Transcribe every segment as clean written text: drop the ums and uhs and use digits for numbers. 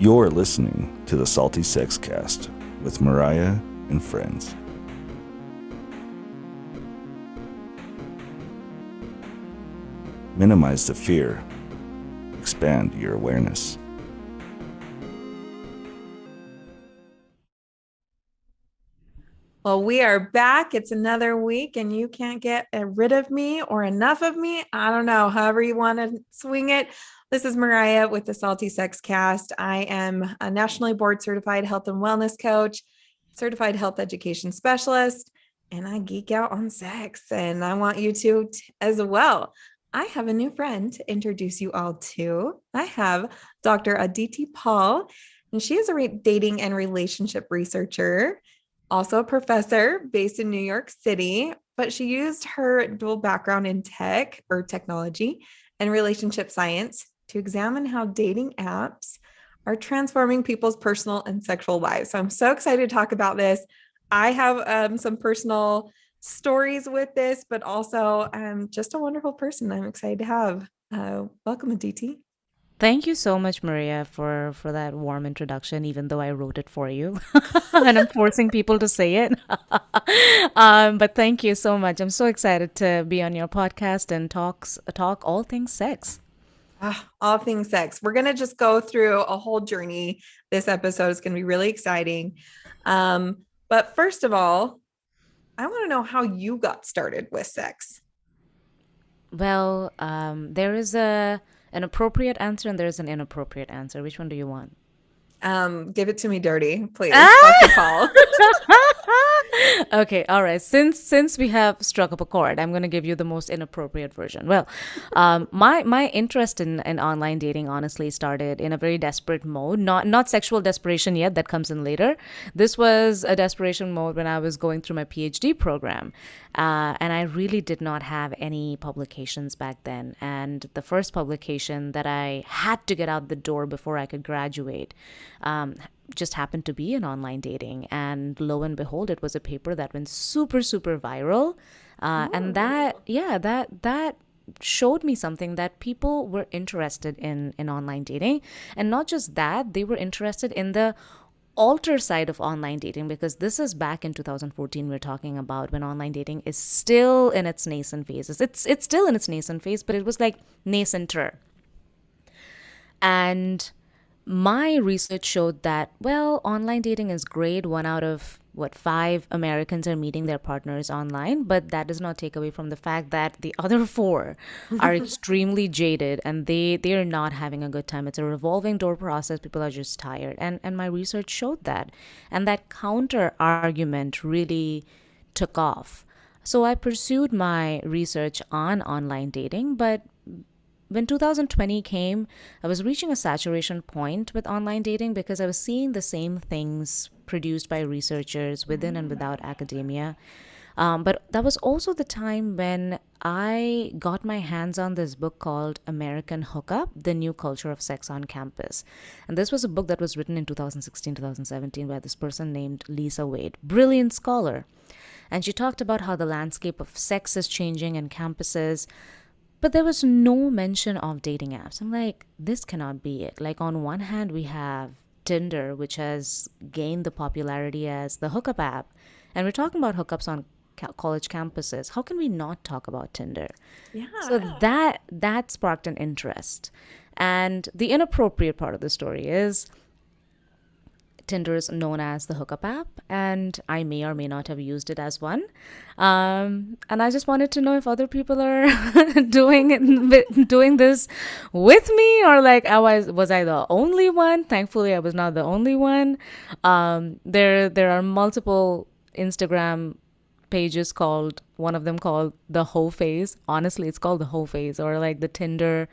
You're listening to the Salty Sex Cast with Mariah and friends. Minimize the fear. Expand your awareness. Well, we are back. It's another week, and you can't get rid of me or enough of me. I don't know, however you want to swing it. This is Mariah with the Salty Sex Cast. I am a nationally board certified health and wellness coach, certified health education specialist, and I geek out on sex. And I want you to as well. I have a new friend to introduce you all to. I have Dr. Aditi Paul, and she is a dating and relationship researcher, also a professor based in New York City, but she used her dual background in tech or technology and relationship science to examine how dating apps are transforming people's personal and sexual lives. So I'm so excited to talk about this. I have some personal stories with this, but also I'm just a wonderful person I'm excited to have. Welcome, Aditi. Thank you so much, Maria, for that warm introduction, even though I wrote it for you. And I'm forcing people to say it. But thank you so much. I'm so excited to be on your podcast and talk all things sex. All things sex. We're going to just go through a whole journey. This episode is going to be really exciting. But first of all, I want to know how you got started with sex. Well, there is an appropriate answer and there is an inappropriate answer. Which one do you want? Give it to me dirty, please, Dr. Ah! Paul. Okay, all right. Since we have struck up a chord, I'm going to give you the most inappropriate version. Well, my interest in online dating honestly started in a very desperate mode. Not sexual desperation yet. That comes in later. This was a desperation mode when I was going through my PhD program, and I really did not have any publications back then. And the first publication that I had to get out the door before I could graduate just happened to be in online dating. And lo and behold, it was a paper that went super, super viral. And that showed me something that people were interested in online dating. And not just that, they were interested in the alter side of online dating, because this is back in 2014 we're talking about, when online dating is still in its nascent phases. It's still in its nascent phase, but it was like nascenter. And my research showed that, well, online dating is great. One out of what, five Americans are meeting their partners online, but that does not take away from the fact that the other four are extremely jaded and they are not having a good time. It's a revolving door process. People are just tired. And my research showed that. And that counter argument really took off. So I pursued my research on online dating, but when 2020 came, I was reaching a saturation point with online dating because I was seeing the same things produced by researchers within and without academia. But that was also the time when I got my hands on this book called American Hookup, The New Culture of Sex on Campus. And this was a book that was written in 2016, 2017 by this person named Lisa Wade, brilliant scholar. And she talked about how the landscape of sex is changing in campuses, but there was no mention of dating apps. I'm like, this cannot be it. Like, on one hand, we have Tinder, which has gained the popularity as the hookup app. And we're talking about hookups on college campuses. How can we not talk about Tinder? So Yeah. that sparked an interest. And the inappropriate part of the story is Tinder is known as the hookup app, and I may or may not have used it as one. And I just wanted to know if other people are doing this with me, or like was I the only one? Thankfully, I was not the only one. There are multiple Instagram pages called, one of them called the hoe phase. Honestly, it's called the hoe phase, or like the Tinder,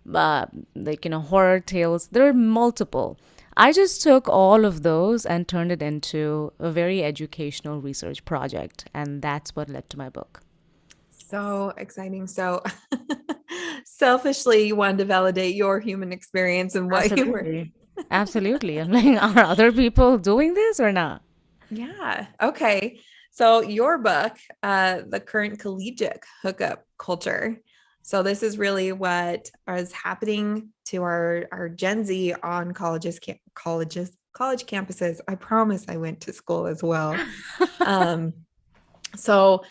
horror tales. There are multiple. I just took all of those and turned it into a very educational research project, and that's what led to my book. So exciting. So selfishly, you wanted to validate your human experience and what you were. Absolutely. Absolutely. I'm like, are other people doing this or not? Yeah. Okay. So your book, The Current Collegiate Hookup Culture. So this is really what is happening to our Gen Z on college campuses. I promise I went to school as well. Um, so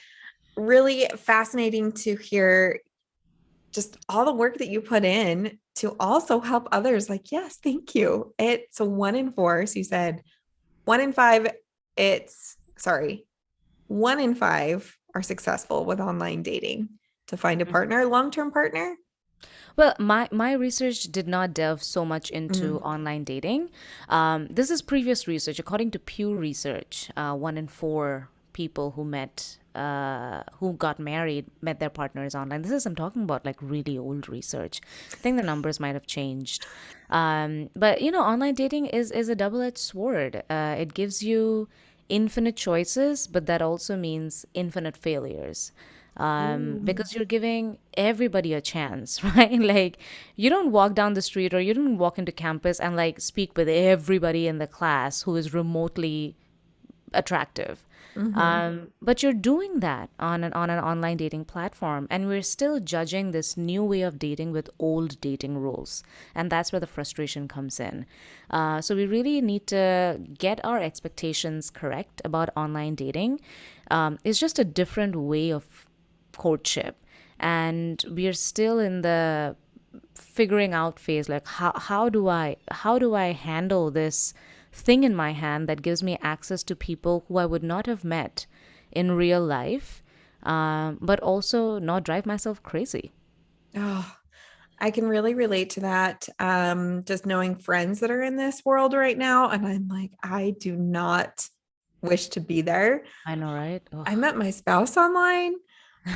really fascinating to hear just all the work that you put in to also help others. Like, yes, thank you. It's a 1 in 4. So you said 1 in 5, it's sorry, 1 in 5 are successful with online dating to find a partner, long-term partner. Well, my research did not delve so much into Mm. online dating. This is previous research. According to Pew Research, 1 in 4 people who got married, met their partners online. This is, I'm talking about like really old research. I think the numbers might have changed. But online dating is a double-edged sword. It gives you infinite choices, but that also means infinite failures, Ooh. because you're giving everybody a chance, right? Like, you don't walk down the street or you don't walk into campus and like speak with everybody in the class who is remotely attractive. Mm-hmm. But you're doing that on an online dating platform, and we're still judging this new way of dating with old dating rules, and that's where the frustration comes in. So we really need to get our expectations correct about online dating. It's just a different way of courtship, and we are still in the figuring out phase. Like, how do I handle this thing in my hand that gives me access to people who I would not have met in real life, but also not drive myself crazy. Oh, I can really relate to that. Just knowing friends that are in this world right now. And I'm like, I do not wish to be there. I know, right? I Ugh. met my spouse online,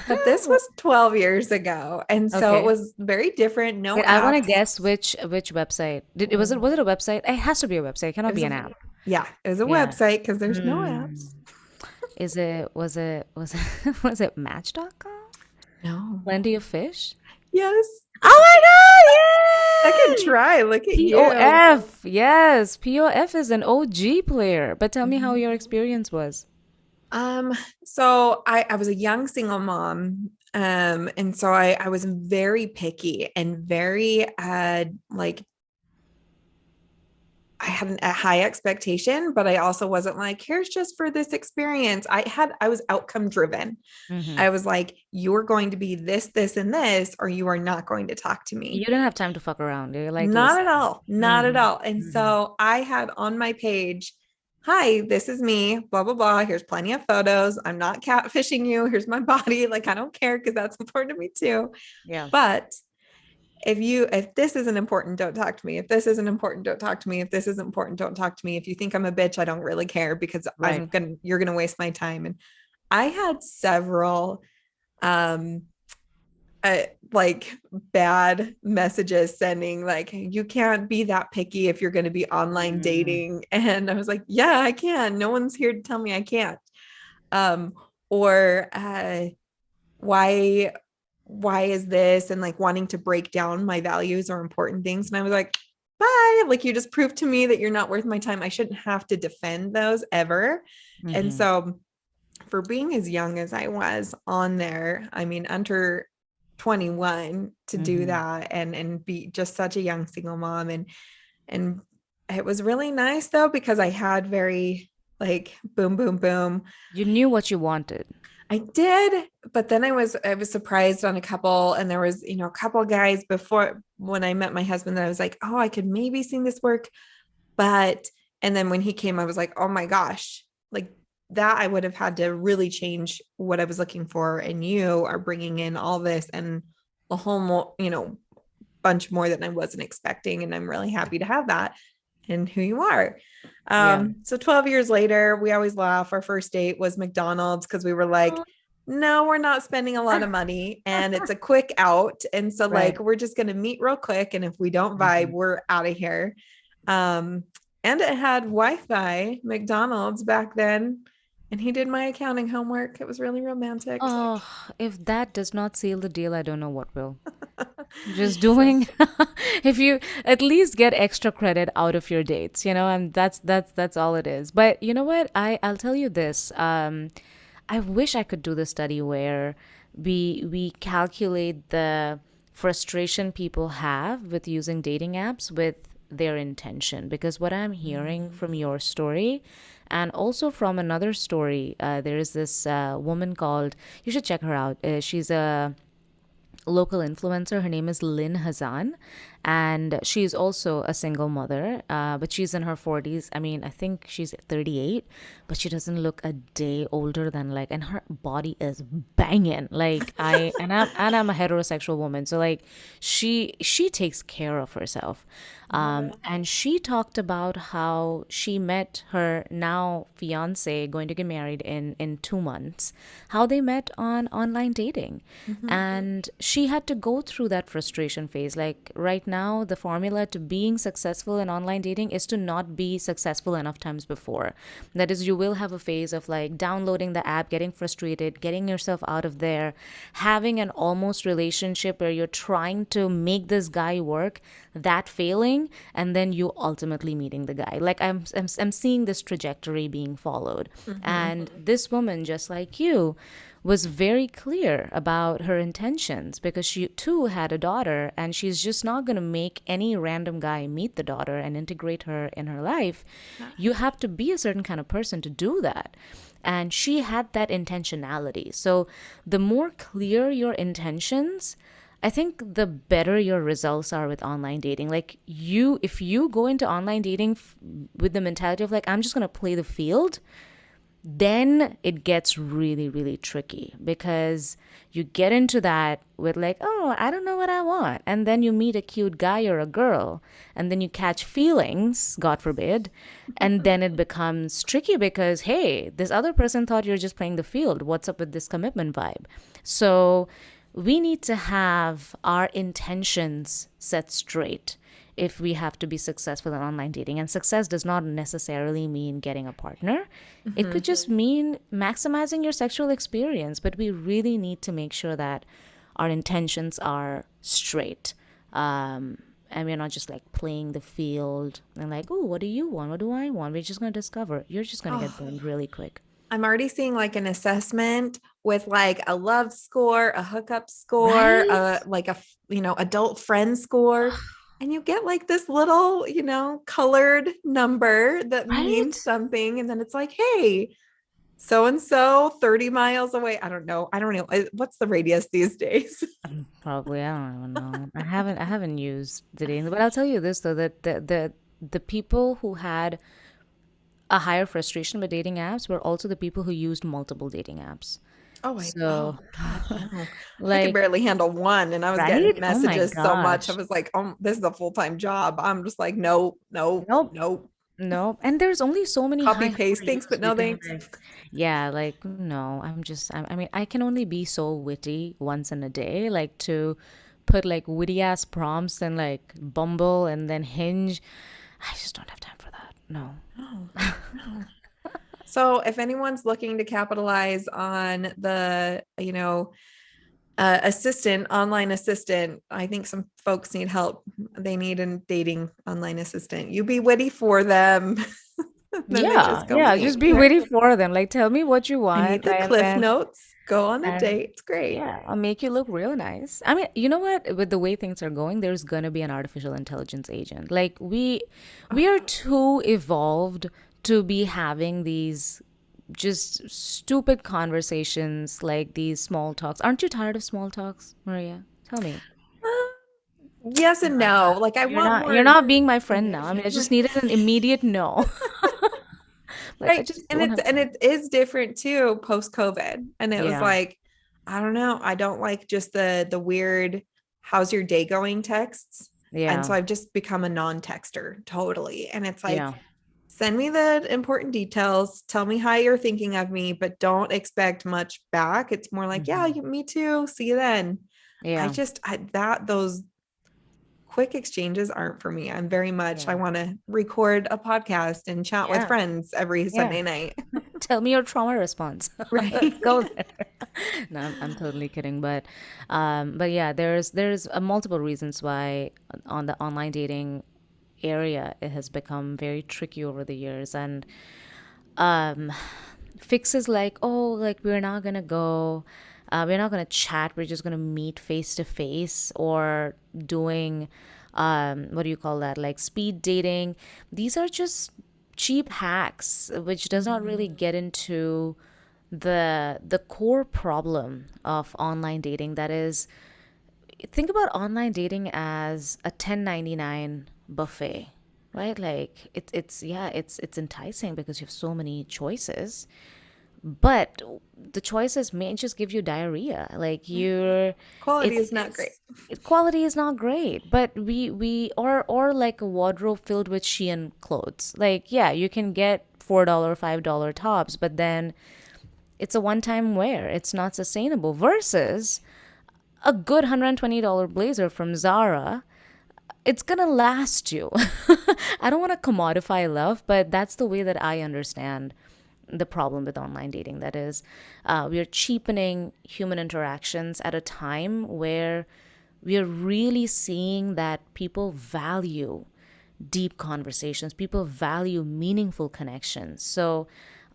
but this was 12 years ago. And so it Okay. was very different. No Wait, I want to apps. guess which website. Was it a website? It has to be a website. It It cannot was be a, an app. yeah, it was a Yeah. website because there's no apps. Mm. Was it was it Match.com? No. Plenty of fish? Yes. Oh my Second God, yay! try. Look at you. POF. Yes, POF is an OG player. But tell me how your Mhm. experience was. Um, so I was a young single mom. And so I was very picky and very like I had a high expectation, but I also wasn't like, here's just for this experience. I was outcome driven. Hmm. I was like, you're going to be this, this, and this, or you are not going to talk to You me. didn't have time to fuck around. You're like, Not listen. at all. Not at Hmm. all. And Hmm. so I had on my page, hi, this is me, blah, blah, blah. Here's plenty of photos. I'm not catfishing you. Here's my body. Like, I don't care because that's important to me too. Yeah. But if this isn't important, don't talk to me. If this isn't important, don't talk to me. If this isn't important, don't talk to me. If you think I'm a bitch, I don't really care because Right. you're gonna waste my time. And I had several um like bad messages sending like you can't be that picky if you're going to be online Mm. dating. And I was like, yeah, I can. No one's here to tell me I can't. um or why why is this, and like wanting to break down my values or important things. And I was like, bye, like you just proved to me that you're not worth my time. I shouldn't have to defend those ever. And Hmm. so for being as young as I was on there, I mean, under 21 to do Hmm. that and be just such a young single mom. And it was really nice though, because I had very like boom, boom, boom. You knew what you wanted. I did, but then I was surprised on a couple, and there was, a couple guys before when I met my husband that I was like, oh, I could maybe sing this work. But and then when he came, I was like, oh my gosh, like that I would have had to really change what I was looking for. And you are bringing in all this and a whole more, bunch more than I wasn't expecting. And I'm really happy to have that and who you are. Yeah. So 12 years later, we always laugh. Our first date was McDonald's because we were like, no, we're not spending a lot of money and it's a quick out. And so Right. like we're just gonna meet real quick. And if we don't vibe, Hmm. we're out of here. Um, and it had Wi-Fi, McDonald's back then. And he did my accounting homework. It was really romantic. Oh, if that does not seal the deal, I don't know what will. Just So doing, if you at least get extra credit out of your dates, and that's all it is. But you know what? I'll tell you this. I wish I could do the study where we calculate the frustration people have with using dating apps with their intention. Because what I'm hearing from your story and also from another story, there is this woman called, you should check her out. She's a local influencer. Her name is Lynn Hazan, and she's also a single mother, but she's in her 40s. I mean, I think she's 38, but she doesn't look a day older than like, and her body is banging. Like I'm a heterosexual woman, so like she takes care of herself. And she talked about how she met her now fiance, going to get married in 2 months, how they met on online dating. And she had to go through that frustration phase. Like right now, the formula to being successful in online dating is to not be successful enough times before. That is, you will have a phase of like downloading the app, getting frustrated, getting yourself out of there, having an almost relationship where you're trying to make this guy work, that failing, and then you ultimately meeting the guy. Like I'm seeing this trajectory being followed. And this woman, just like you, was very clear about her intentions, because she too had a daughter, and she's just not going to make any random guy meet the daughter and integrate her in her life. You have to be a certain kind of person to do that. And she had that intentionality. So the more clear your intentions, I think the better your results are with online dating. Like if you go into online dating with the mentality of like, I'm just going to play the field, then it gets really, really tricky, because you get into that with like, oh, I don't know what I want. And then you meet a cute guy or a girl, and then you catch feelings, God forbid. And then it becomes tricky because, hey, this other person thought you're just playing the field. What's up with this commitment vibe? So we need to have our intentions set straight if we have to be successful in online dating. And success does not necessarily mean getting a partner. It could just mean maximizing your sexual experience. But we really need to make sure that our intentions are straight. And we're not just like playing the field and like, oh, what do you want? What do I want? We're just going to discover. You're just going to get burned really quick. I'm already seeing like an assessment with like a love score, a hookup score, Right? like a, adult friend score. And you get like this little, colored number that means Right? something. And then it's like, hey, so-and-so 30 miles away. I don't know. What's the radius these days? Probably. I don't even know. I haven't used dating, but I'll tell you this though, that the people who had a higher frustration with dating apps were also the people who used multiple dating apps. So, Oh God, no. I could like, barely handle one. And I was getting right? Oh my messages so much. I gosh. was like, oh, this is a full-time job. I'm just like, no, no, Nope. no. Nope. And there's only so many Copy high paste. Thanks, highs but you no can thanks. like, yeah, like, no, I mean, I can only be so witty once in a day, like to put like witty ass prompts and like Bumble and then Hinge. I just don't have time for that. No. No, no. So if anyone's looking to capitalize on the, online assistant, I think some folks need help. They need a dating online assistant. You be witty for them. Then they Yeah, just go yeah, just be meet. witty for them. Like, tell me what you I need want, the and cliff then notes. Go on a and date. It's great. yeah, I'll make you look real nice. I mean, you know what? With the way things are going, there's gonna be an artificial intelligence agent. Like we are too evolved to be having these just stupid conversations like these small talks. Aren't you tired of small talks, Maria? Tell me. Yes and no. Like I You're want not you're more. not being my friend Yeah, now. I mean, I just right. needed an immediate no. Like I Right. just And don't it's have and time. it is different too post COVID. And it was Yeah. like, I don't know. I don't like just the weird how's your day going texts. And Yeah. so I've just become a non-texter totally. And it's like, Yeah. send me the important details, tell me how you're thinking of me, but don't expect much back. It's more like, yeah, Hmm. me too. See you then. Yeah. Those quick exchanges aren't for me. I'm very much, I Yeah. want to record a podcast and chat with Yeah. friends every Yeah. Sunday night. Tell me your trauma response. Let's go Right. there. No, I'm totally kidding, but yeah, there's multiple reasons why on the online dating area it has become very tricky over the years, and fixes like, oh, like we're not gonna go We're not going to chat. We're just going to meet face to face, or doing, what do you call that? Like speed dating. These are just cheap hacks, which does not really get into the core problem of online dating. That is, think about online dating as a 1099 buffet, right? Like it's enticing because you have so many choices, but the choices may just give you diarrhea. Like you're Quality is not great. quality is not great, but we or like a wardrobe filled with Shein clothes. Like, yeah, you can get $4, $5 tops, but then it's a one-time wear. It's not sustainable. Versus a good $120 blazer from Zara, it's gonna last you. I don't want to commodify love, but that's the way that I understand the problem with online dating. That is, we are cheapening human interactions at a time where we are really seeing that people value deep conversations, people value meaningful connections. So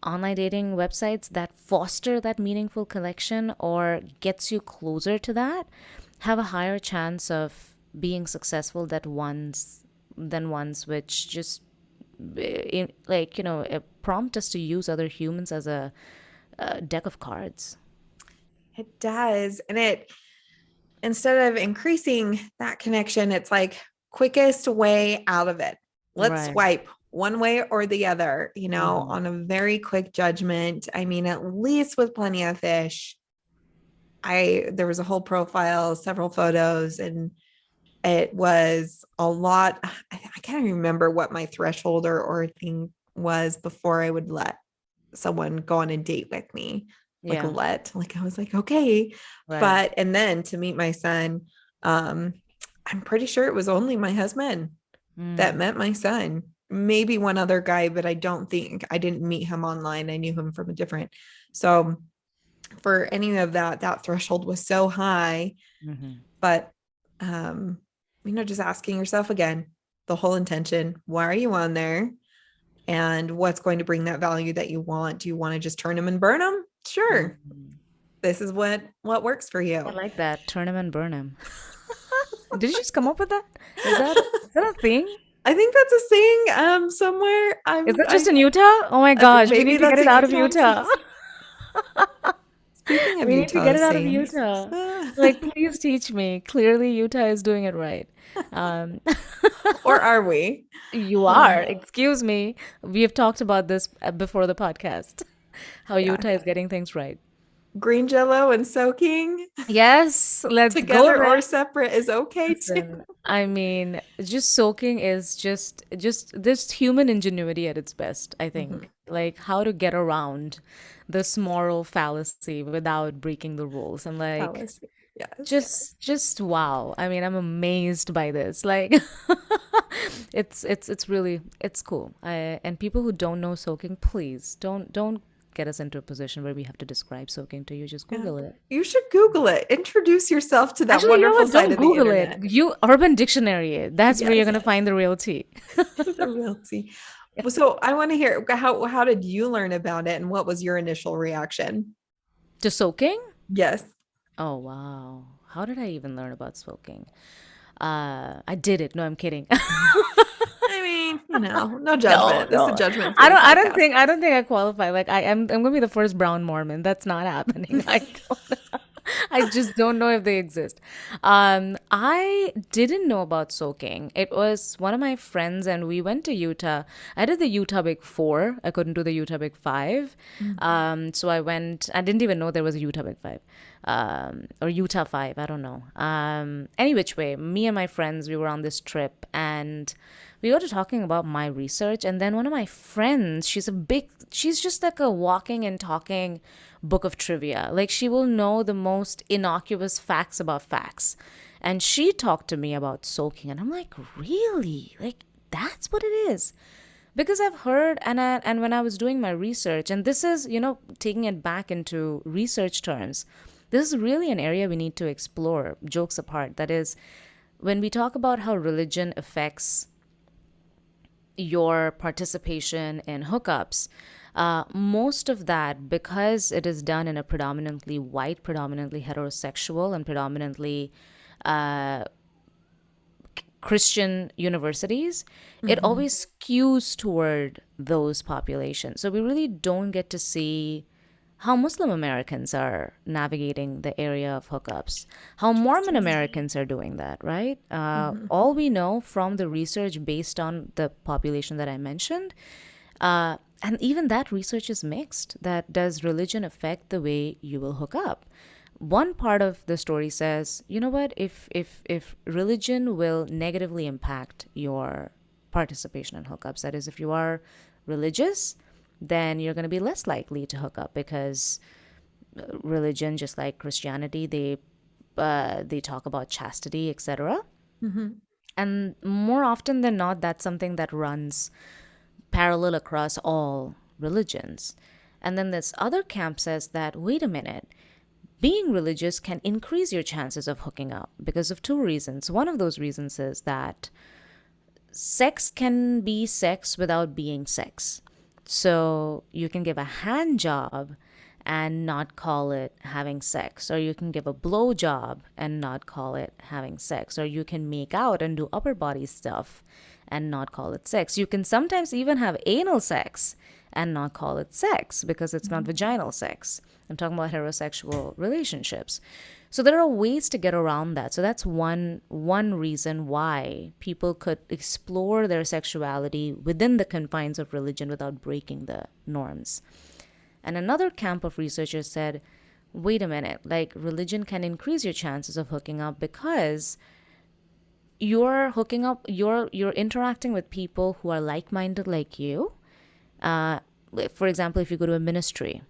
online dating websites that foster that meaningful connection or gets you closer to that have a higher chance of being successful than ones which just prompt us to use other humans as a deck of cards. It does. And instead of increasing that connection, it's like quickest way out of it. Let's Right. swipe one way or the other, on a very quick judgment. I mean, at least with Plenty of Fish, there was a whole profile, several photos, and it was a lot. I can't remember what my threshold or thing was before I would let someone go on a date with me. Like Yeah. I was like, okay. Right. And then to meet my son, I'm pretty sure it was only my husband that met my son. Maybe one other guy, but I didn't meet him online. I knew him from a different. So for any of that threshold was so high. But just asking yourself again, the whole intention, why are you on there? And what's going to bring that value that you want? Do you want to just turn them and burn them? Sure. This is what works for you. I like that. Turn him and burn him. Did you just come up with that? Is that a thing? I think that's a saying somewhere. Is that just in Utah? Oh my gosh, we need to get it out of Utah. Speaking of We need Utah to get it out of sayings. Utah. Like, please teach me. Clearly, Utah is doing it right. Or are we? You are. Excuse me. We have talked about this before the podcast. How Utah is getting things right. Green Jello and soaking Yes, let's together go. or separate is okay too. Listen, I mean, just soaking is just this human ingenuity at its best, I think. Like how to get around this moral fallacy without breaking the rules. I'm like, Fallacy. Yes. just wow. I mean, I'm amazed by this. Like it's really cool. And people who don't know soaking, please don't get us into a position where we have to describe soaking to you. Just Google it. You should Google it. Introduce yourself to that Actually, you know wonderful what? side Don't of the Google internet. it. You Urban Dictionary it. That's where you're Yes. gonna find the real tea. The real tea. So I want to hear how did you learn about it and what was your initial reaction? To soaking? Yes. Oh wow. How did I even learn about soaking? I did it. No, I'm kidding. I mean, no judgment. This is a judgment. I don't think I qualify. Like I'm gonna be the first brown Mormon. That's not happening. I just don't know if they exist. I didn't know about soaking. It was one of my friends, and we went to Utah. I did the Utah Big Four. I couldn't do the Utah Big Five. So I went. I didn't even know there was a Utah Big Five, or Utah Five. I don't know. Any which way, me and my friends, we were on this trip, and we got to talking about my research. And then one of my friends, she's just like a walking and talking book of trivia. Like she will know the most innocuous facts about facts. And she talked to me about soaking, and I'm like, really? Like that's what it is? Because I've heard, and when I was doing my research, and this is, taking it back into research terms, this is really an area we need to explore, jokes apart. That is, when we talk about how religion affects your participation in hookups, Most of that, because it is done in a predominantly white, predominantly heterosexual, and predominantly Christian universities, it Mm-hmm. always skews toward those populations. So we really don't get to see how Muslim Americans are navigating the area of hookups, how Mormon Interesting. Americans are doing that, right? Mm-hmm. All we know from the research based on the population that I mentioned, and even that research is mixed. That does religion affect the way you will hook up? One part of the story says, you know what, if religion will negatively impact your participation in hookups, that is, if you are religious, then you're going to be less likely to hook up because religion, just like Christianity, they talk about chastity, etc. Mm-hmm. And more often than not, that's something that runs parallel across all religions. And then this other camp says that, wait a minute, being religious can increase your chances of hooking up because of two reasons. One of those reasons is that sex can be sex without being sex. So you can give a hand job and not call it having sex, or you can give a blow job and not call it having sex, or you can make out and do upper body stuff and not call it sex. You can sometimes even have anal sex and not call it sex because it's not vaginal sex. I'm talking about heterosexual relationships. So there are ways to get around that. So that's one reason why people could explore their sexuality within the confines of religion without breaking the norms. And another camp of researchers said, wait a minute, like religion can increase your chances of hooking up because you're hooking up, you're interacting with people who are like-minded like you. Uh, for example, if you go to a ministry,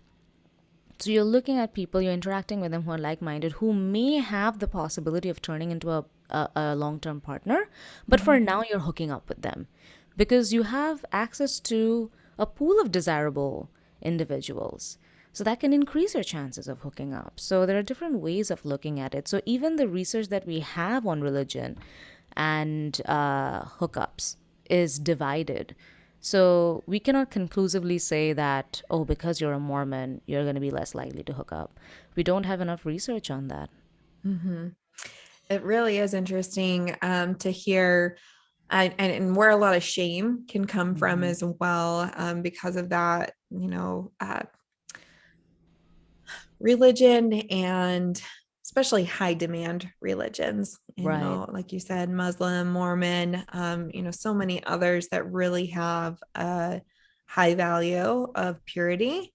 so you're looking at people, you're interacting with them who are like-minded, who may have the possibility of turning into a long-term partner, but Mm-hmm. for now you're hooking up with them because you have access to a pool of desirable individuals. So that can increase your chances of hooking up. So there are different ways of looking at it. So even the research that we have on religion and hookups is divided. So we cannot conclusively say that, oh, because you're a Mormon, you're going to be less likely to hook up. We don't have enough research on that. Mm-hmm. It really is interesting to hear, and where a lot of shame can come from Mhm. as well, because of that, religion, and especially high demand religions, Right. like you said, Muslim, Mormon, so many others that really have a high value of purity.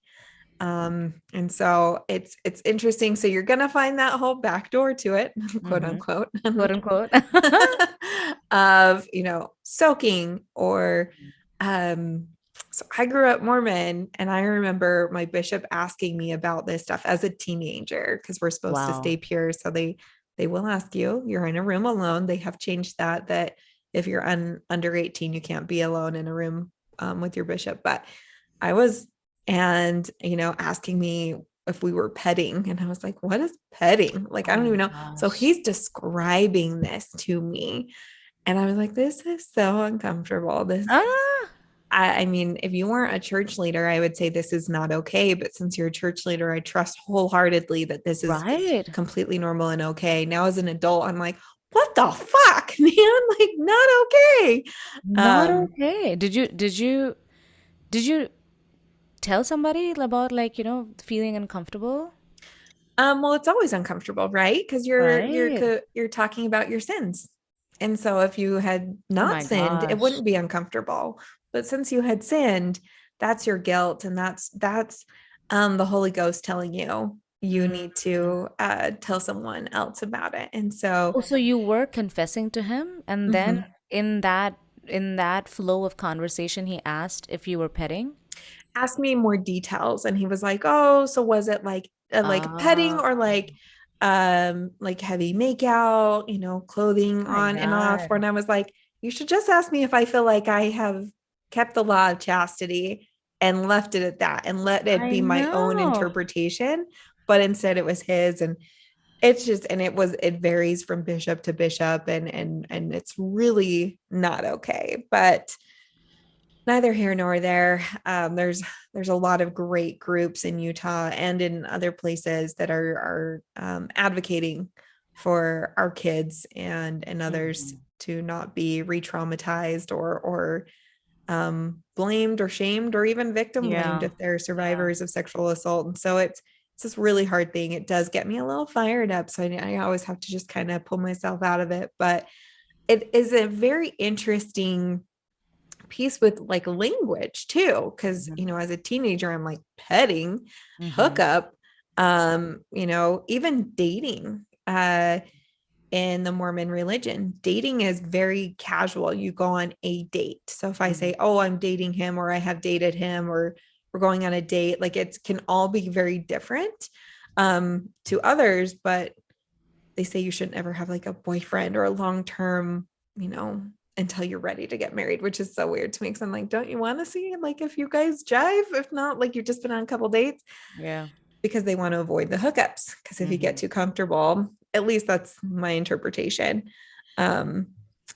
And so it's interesting. So you're gonna find that whole back door to it, quote Mm-hmm. unquote, Quote unquote. of soaking or so I grew up Mormon, and I remember my bishop asking me about this stuff as a teenager because we're supposed to stay Wow. pure. So they will ask you. You're in a room alone. They have changed that if you're under 18, you can't be alone in a room with your bishop. But I was, and asking me if we were petting, and I was like, "What is petting?" Like, I Oh don't even my know. So gosh. he's describing this to me, and I was like, "This is so uncomfortable. This." Ah, I mean, if you weren't a church leader, I would say this is not okay. But since you're a church leader, I trust wholeheartedly that this is right. completely normal and okay. Now, as an adult, I'm like, what the fuck, man? Like, not okay. Not Um, okay. Did you tell somebody about, like, feeling uncomfortable? well, it's always uncomfortable, right? Because Right. you're talking about your sins. And so if you had Oh not my sinned, it gosh. wouldn't be uncomfortable. But since you had sinned, that's your guilt, and that's the Holy Ghost telling you you Mm. need to tell someone else about it. And so Oh, so you were confessing to him, and then mhm. in that flow of conversation, he asked if you were petting? Asked me more details, and he was like, "Oh, so was it like petting, Ah, or like heavy makeout, clothing oh my on and off?" God. When I was like, "You should just ask me if I feel like I have kept the law of chastity and left it at that, and let it I be my own know. interpretation." But instead it was his, and it's just, and it varies from bishop to bishop, and it's really not okay. But neither here nor there. There's a lot of great groups in Utah and in other places that are advocating for our kids and others Mhm. to not be re-traumatized or blamed or shamed or even victim blamed Yeah. if they're Yeah. survivors of sexual assault. And so it's this really hard thing. It does get me a little fired up. So I always have to just kind of pull myself out of it. But it is a very interesting piece with like language too. Cause, Mhm. as a teenager, I'm like petting, Mhm. hookup, even dating. In the Mormon religion, dating is very casual. You go on a date. So if I say, Mhm. oh, I'm dating him, or I have dated him, or we're going on a date, like it can all be very different to others, but they say you shouldn't ever have like a boyfriend or a long-term, you know, until you're ready to get married, which is so weird to me. Cause I'm like, don't you want to see like if you guys jive? If not, like you've just been on a couple dates, Yeah. because they want to avoid the hookups. Because if you get Mhm. too comfortable, at least that's my interpretation. Um,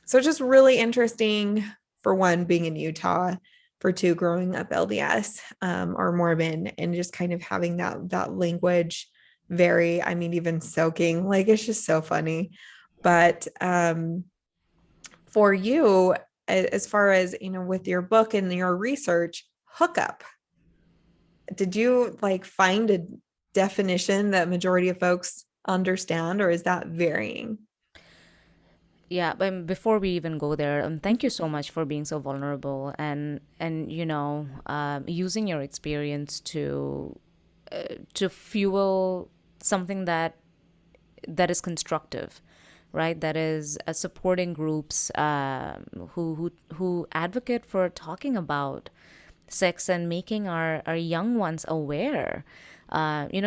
so just really interesting for one, being in Utah, for two, growing up LDS or Mormon, and just kind of having that language very, I mean, even soaking, like it's just so funny. But for you, as far as with your book and your research, hookup, did you like find a definition that majority of folks understand, or is that varying? Yeah, but before we even go there, thank you so much for being so vulnerable and using your experience to fuel something that is constructive, right? That is supporting groups who advocate for talking about sex and making our young ones aware.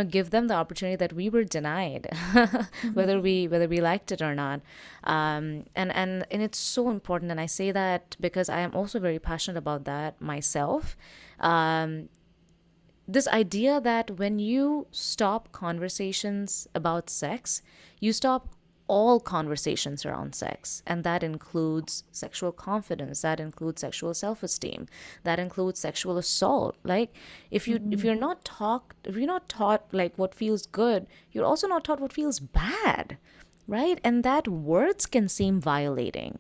Give them the opportunity that we were denied, Mhm. whether we liked it or not. And it's so important. And I say that because I am also very passionate about that myself. This idea that when you stop conversations about sex, you stop all conversations around sex, and that includes sexual confidence, that includes sexual self-esteem, that includes sexual assault. Like Mhm. if you're not taught like what feels good, you're also not taught what feels bad, right? And that words can seem violating,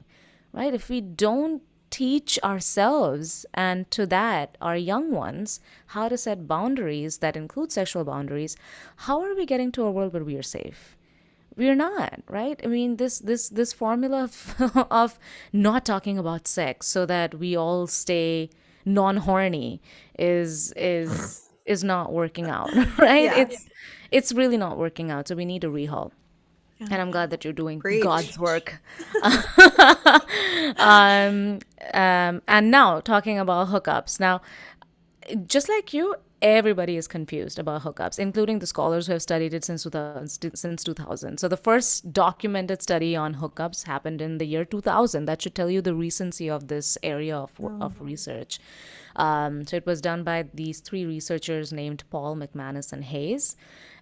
right? If we don't teach ourselves and to that our young ones how to set boundaries that include sexual boundaries, how are we getting to a world where we are safe? We're not, right? I mean, this formula of, of not talking about sex so that we all stay non-horny is not working out, right? Yeah. It's really not working out. So we need a rehaul. Yeah. And I'm glad that you're doing Preach. God's work. um, and now talking about hookups. Now, just like you, everybody is confused about hookups, including the scholars who have studied it since 2000. So the first documented study on hookups happened in the year 2000. That should tell you the recency of this area Oh. of research. So it was done by these three researchers named Paul, McManus, and Hayes.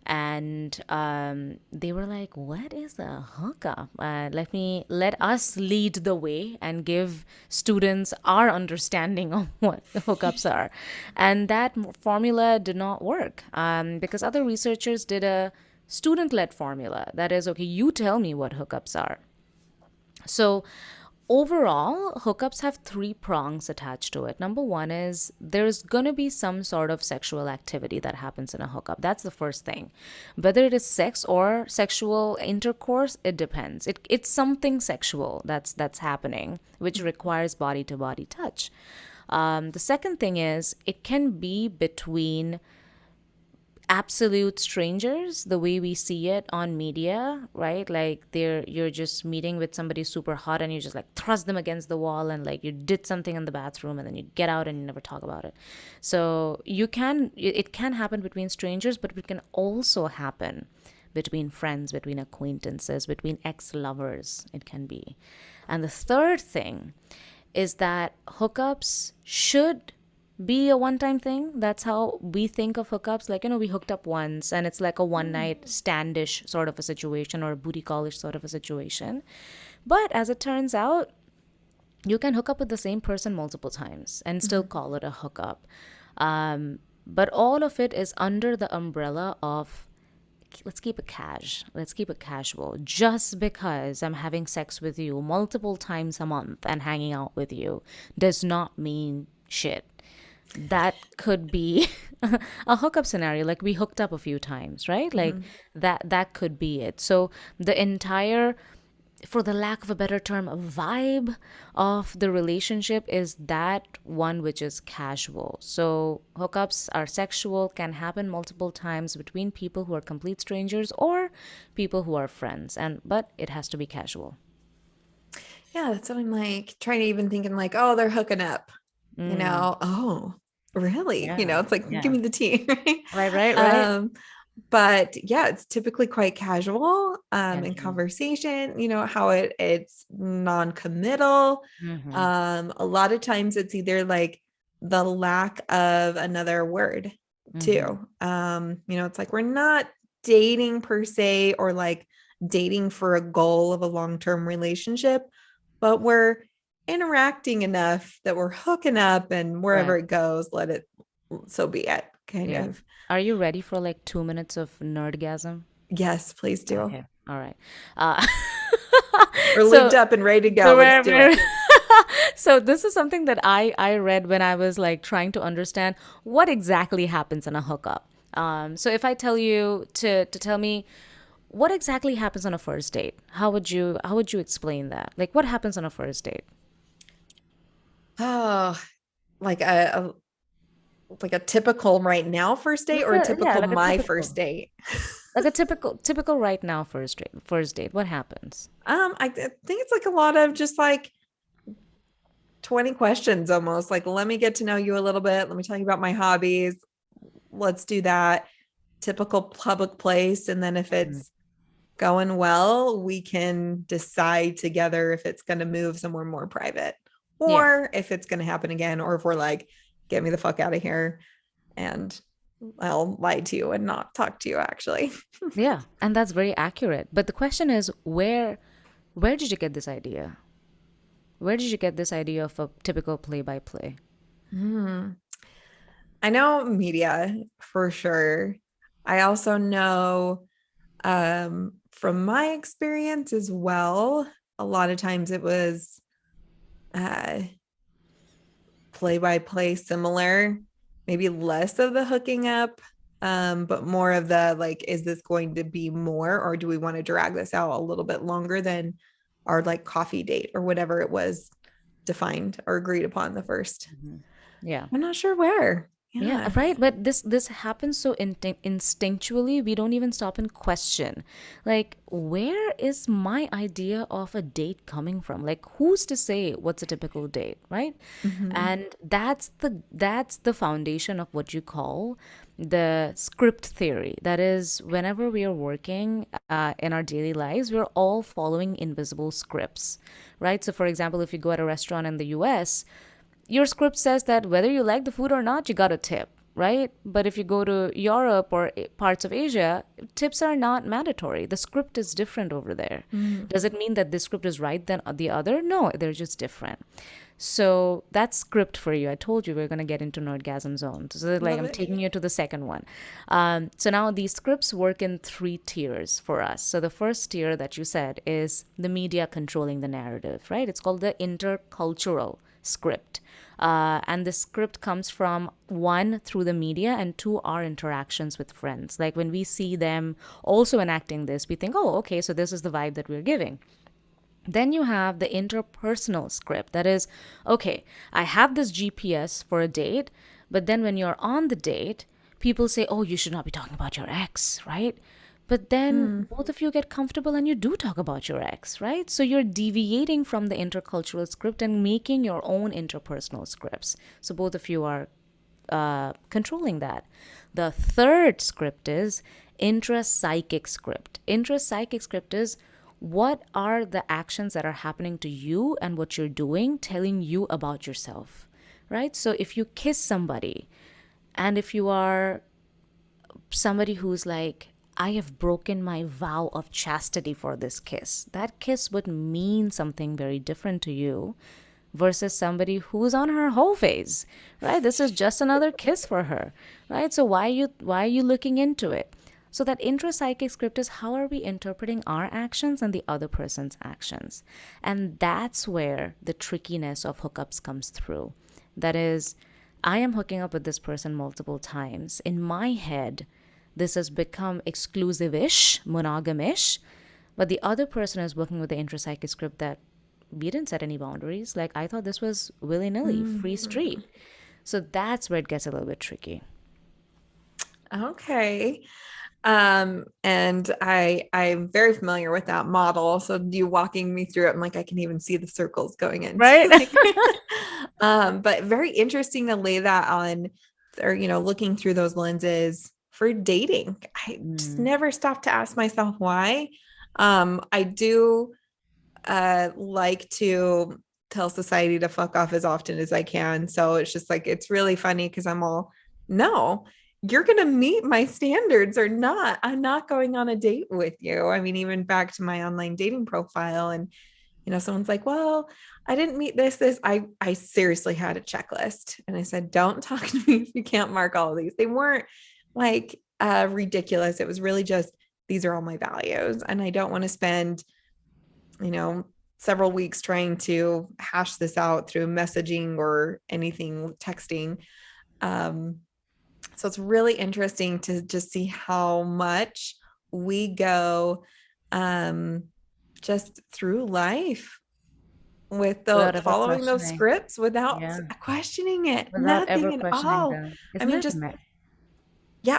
And they were like, "What is a hookup? Let us lead the way and give students our understanding of what the hookups are." And that formula did not work because other researchers did a student-led formula. That is, okay, you tell me what hookups are. So, overall, hookups have three prongs attached to it. Number one is there's going to be some sort of sexual activity that happens in a hookup. That's the first thing. Whether it is sex or sexual intercourse, it depends. It's something sexual that's happening, which requires body to body touch. The second thing is it can be between absolute strangers the way we see it on media, right? Like you're just meeting with somebody super hot and you just like thrust them against the wall and like you did something in the bathroom and then you get out and you never talk about it. So it can happen between strangers, but it can also happen between friends, between acquaintances, between ex-lovers. It can be. And the third thing is that hookups should be a one time thing. That's how we think of hookups. Like, we hooked up once and it's like a one night standish sort of a situation or a booty callish sort of a situation. But as it turns out, You can hook up with the same person multiple times and still call it a hookup. But all of it is under the umbrella of let's keep it let's keep it casual. Just because I'm having sex with you multiple times a month and hanging out with you does not mean shit. That could be a hookup scenario, like we hooked up a few times, right? Like that could be it. So the entire, for the lack of a better term, a vibe of the relationship is that one which is casual. So hookups are sexual, can happen multiple times between people who are complete strangers or people who are friends, and but it has to be casual. Yeah, that's what I'm like trying to even thinking like, oh, they're hooking up, oh, really? Yeah, It's like, give yeah. me the tea, right? Right. Um, but yeah, it's typically quite casual, in Casual. conversation, how it's non-committal. Mm-hmm. A lot of times it's either like the lack of another word Mm-hmm. too. It's like we're not dating per se or like dating for a goal of a long-term relationship, but we're interacting enough that we're hooking up, and wherever Right. it goes, let it, so be it, kind Yeah. of. Are you ready for like 2 minutes of nerdgasm? Yes, please do. Okay. All right. Uh, We're lubed so up and ready to go. so Let's we're, do it. we're so this is something that I read when I was like trying to understand what exactly happens in a hookup. So if I tell you to tell me what exactly happens on a first date, how would you explain that? Like what happens on a first date? Oh, like a typical right now first date, or a Yeah, typical like a my first typical date. typical right now first date. What happens? I think it's like a lot of just like 20 questions almost. Like, let me get to know you a little bit. Let me tell you about my hobbies. Let's do that. Typical public place. And then if Mhm. it's going well, we can decide together if it's going to move somewhere more private, Yeah. or if it's going to happen again, or if we're like, get me the fuck out of here, and I'll lie to you and not talk to you actually. Yeah, and that's very accurate. But the question is, where did you get this idea? Where did you get this idea of a typical play by play? Hmm. I know media for sure. I also know, from my experience as well, a lot of times it was uh, play by play similar, maybe less of the hooking up, but more of the like, is this going to be more, or do we want to drag this out a little bit longer than our like coffee date or whatever it was defined or agreed upon the first? Yeah. I'm not sure where. Yeah, Yeah. right. But this happens so instinctually, we don't even stop and question. Like, where is my idea of a date coming from? Like, who's to say what's a typical date, right? Mhm. And that's the foundation of what you call the script theory. That is, whenever we are working in our daily lives, we're all following invisible scripts, right? So, for example, if you go at a restaurant in the U.S., your script says that whether you like the food or not, you got a tip, right? But if you go to Europe or parts of Asia, tips are not mandatory. The script is different over there. Mm. Does it mean that this script is right than the other? No, they're just different. So that's script for you. I told you we're going to get into nerdgasm zone. So like Love I'm it. taking you to the second one. So now these scripts work in three tiers for us. So the first tier that you said is the media controlling the narrative, right? It's called the intercultural script. And the script comes from one, through the media, and two, our interactions with friends. Like when we see them also enacting this, we think, oh, okay, so this is the vibe that we're giving. Then you have the interpersonal script. That is, okay, I have this GPS for a date, but then when you're on the date, people say, oh, you should not be talking about your ex, right? But then Mm. both of you get comfortable and you do talk about your ex, right? So you're deviating from the intercultural script and making your own interpersonal scripts. So both of you are controlling that. The third script is intrapsychic script. Intrapsychic script is what are the actions that are happening to you and what you're doing telling you about yourself, right? So if you kiss somebody and if you are somebody who's like, I have broken my vow of chastity for this kiss, that kiss would mean something very different to you versus somebody who's on her whole phase, right? This is just another kiss for her, right? So why are you looking into it? So that intrapsychic script is how are we interpreting our actions and the other person's actions. And that's where the trickiness of hookups comes through. That is, I am hooking up with this person multiple times. In my head, this has become exclusive-ish, monogamish, but the other person is working with the intrapsychic script that we didn't set any boundaries. Like, I thought this was willy-nilly, free street. So that's where it gets a little bit tricky. Okay. And I'm very familiar with that model. So you walking me through it, I'm like, I can even see the circles going in. Right? But very interesting to lay that on, or, looking through those lenses for dating. I just never stopped to ask myself why. I do, like to tell society to fuck off as often as I can. So it's just like, it's really funny because I'm all, no, you're going to meet my standards or not. I'm not going on a date with you. I mean, even back to my online dating profile, and, someone's like, well, I didn't meet this. I seriously had a checklist, and I said, don't talk to me if you can't mark all of these. They weren't like ridiculous. It was really just, these are all my values. And I don't want to spend, several weeks trying to hash this out through messaging or anything, texting. So it's really interesting to just see how much we go just through life with following those scripts without questioning it. Without ever Nothing at questioning all. them. I mean, just,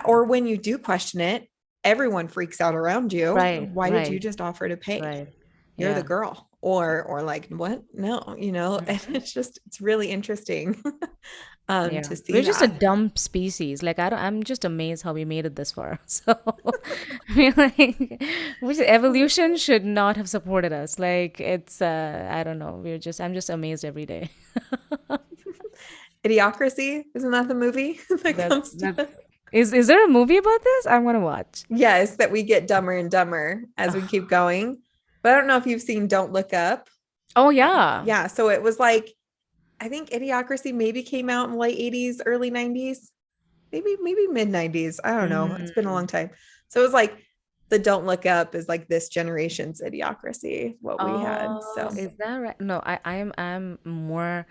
or when you do question it, everyone freaks out around you. Right. Why did you just offer to pay? Right. You're the girl. Or like, what? No, and it's really interesting to see. We're just a dumb species. Like, I'm just amazed how we made it this far. So evolution should not have supported us. Like, it's I don't know. I'm just amazed every day. Idiocracy, isn't that the movie that comes to? Is there a movie about this? I'm gonna watch. Yes, that we get dumber and dumber as we keep going. But I don't know if you've seen Don't Look Up. Oh, yeah. Yeah. So it was like, I think Idiocracy maybe came out in the late 80s, early 90s, maybe mid 90s. I don't know. It's been a long time. So it was like the Don't Look Up is like this generation's Idiocracy, what we had. So is that right? No, I'm more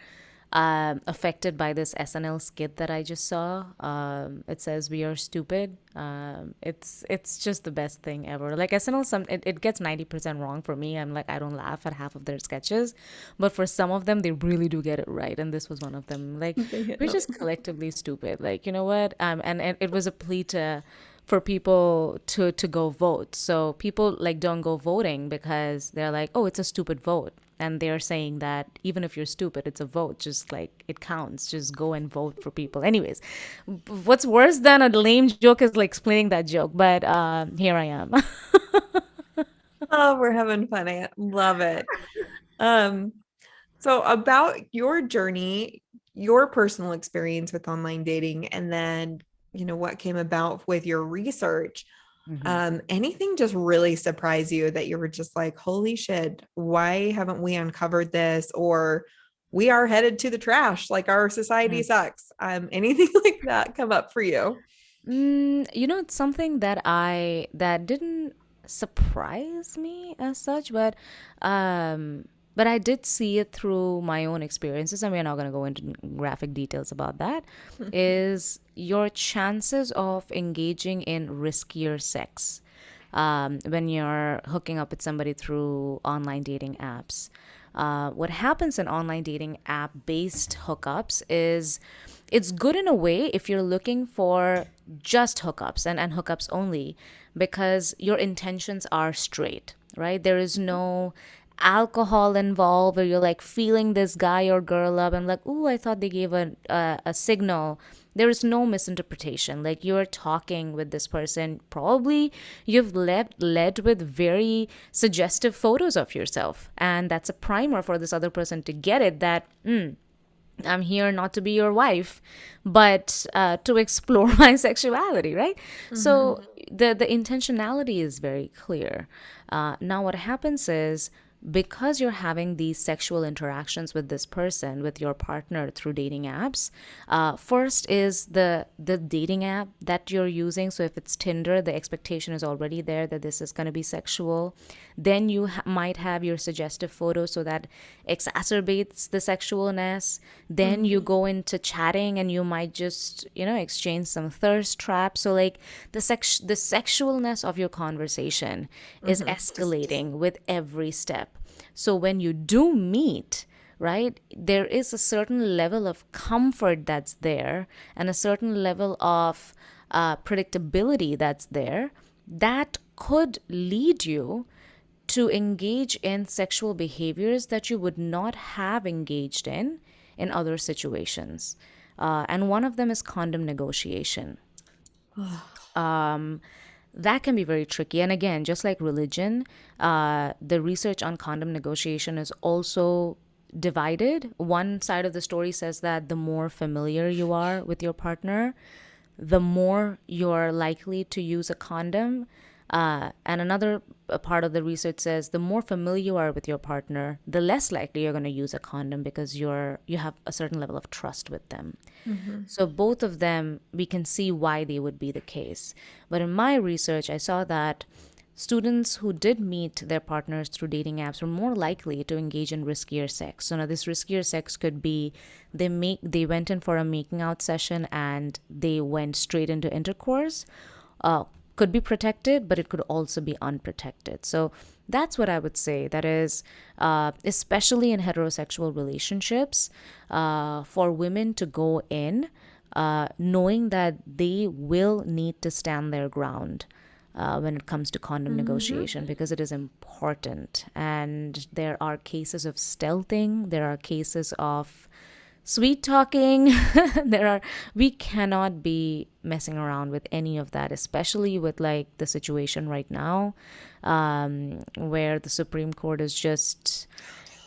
affected by this SNL skit that I just saw. It says we are stupid. It's just the best thing ever. Like SNL, it gets 90% wrong for me. I'm like, I don't laugh at half of their sketches, but for some of them, they really do get it right. And this was one of them. Like, we're just collectively stupid. Like, you know what? And it was a plea for people to go vote. So people like don't go voting because they're like, oh, it's a stupid vote. And they're saying that even if you're stupid, it's a vote. Just like it counts. Just go and vote for people. Anyways, what's worse than a lame joke is like explaining that joke. But here I am. Oh, we're having fun. I love it. So about your journey, your personal experience with online dating, and then, what came about with your research. Anything just really surprise you that you were just like, holy shit, why haven't we uncovered this? Or we are headed to the trash. Like our society sucks. Anything like that come up for you? It's something that didn't surprise me as such, but I did see it through my own experiences, and we're not going to go into graphic details about that, is your chances of engaging in riskier sex when you're hooking up with somebody through online dating apps. What happens in online dating app-based hookups is it's good in a way if you're looking for just hookups and hookups only, because your intentions are straight, right? There is no alcohol involved where you're like feeling this guy or girl up and like, ooh, I thought they gave a signal. There is no misinterpretation. Like, you're talking with this person, probably you've led with very suggestive photos of yourself, and that's a primer for this other person to get it that I'm here not to be your wife, but to explore my sexuality, right? So the intentionality is very clear. Now what happens is, because you're having these sexual interactions with this person, with your partner through dating apps. First is the dating app that you're using. So if it's Tinder, the expectation is already there that this is going to be sexual. Then you might have your suggestive photos, so that exacerbates the sexualness. Then you go into chatting and you might just, exchange some thirst traps. So like the sexualness of your conversation is escalating with every step. So when you do meet, right, there is a certain level of comfort that's there and a certain level of predictability that's there that could lead you to engage in sexual behaviors that you would not have engaged in other situations. And one of them is condom negotiation. That can be very tricky. And again, just like religion, the research on condom negotiation is also divided. One side of the story says that the more familiar you are with your partner, the more you're likely to use a condom. And another part of the research says the more familiar you are with your partner, the less likely you're going to use a condom because you have a certain level of trust with them. So both of them, we can see why they would be the case. But in my research, I saw that students who did meet their partners through dating apps were more likely to engage in riskier sex. So now this riskier sex could be they went in for a making out session and they went straight into intercourse. Could be protected, but it could also be unprotected. So that's what I would say. That is, especially in heterosexual relationships, for women to go in knowing that they will need to stand their ground when it comes to condom negotiation, because it is important. And there are cases of stealthing. There are cases of sweet talking. We cannot be messing around with any of that, especially with like the situation right now, where the Supreme Court is just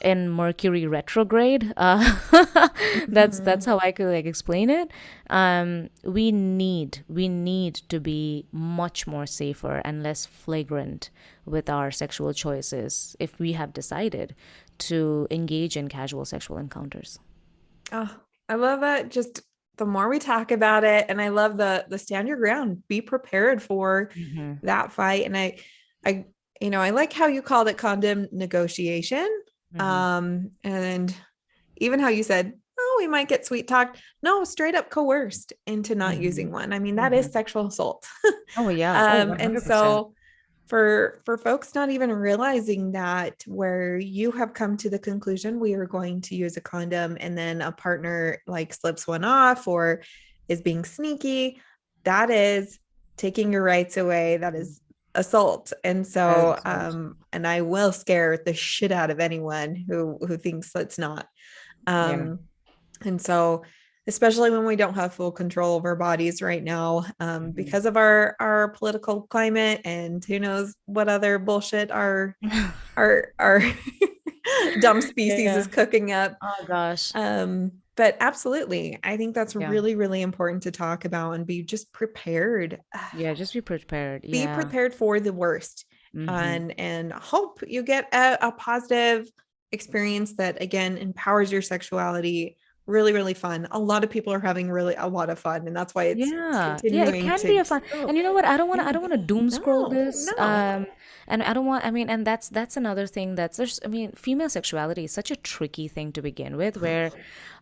in Mercury retrograde. That's how I could like explain it. We need to be much more safer and less flagrant with our sexual choices if we have decided to engage in casual sexual encounters. Oh, I love that. Just the more we talk about it, and I love the stand your ground, be prepared for that fight. And I like how you called it condom negotiation. And even how you said, oh, we might get sweet talked. No, straight up coerced into not using one. I mean, that is sexual assault. Oh yeah. Oh, 100%. And so for folks not even realizing that, where you have come to the conclusion we are going to use a condom and then a partner like slips one off or is being sneaky, that is taking your rights away. That is assault. And so and I will scare the shit out of anyone who thinks it's not. And so especially when we don't have full control of our bodies right now, because of our political climate and who knows what other bullshit our dumb species is cooking up. Oh gosh. But absolutely, I think that's really, really important to talk about and be just prepared. Yeah, just be prepared. Be prepared for the worst, and hope you get a positive experience that again empowers your sexuality. Really, really fun. A lot of people are having really a lot of fun, and that's why it's continuing. It can be a fun. And you know what? I don't want to doom scroll this. And I don't want. I mean, and that's another thing female sexuality is such a tricky thing to begin with, where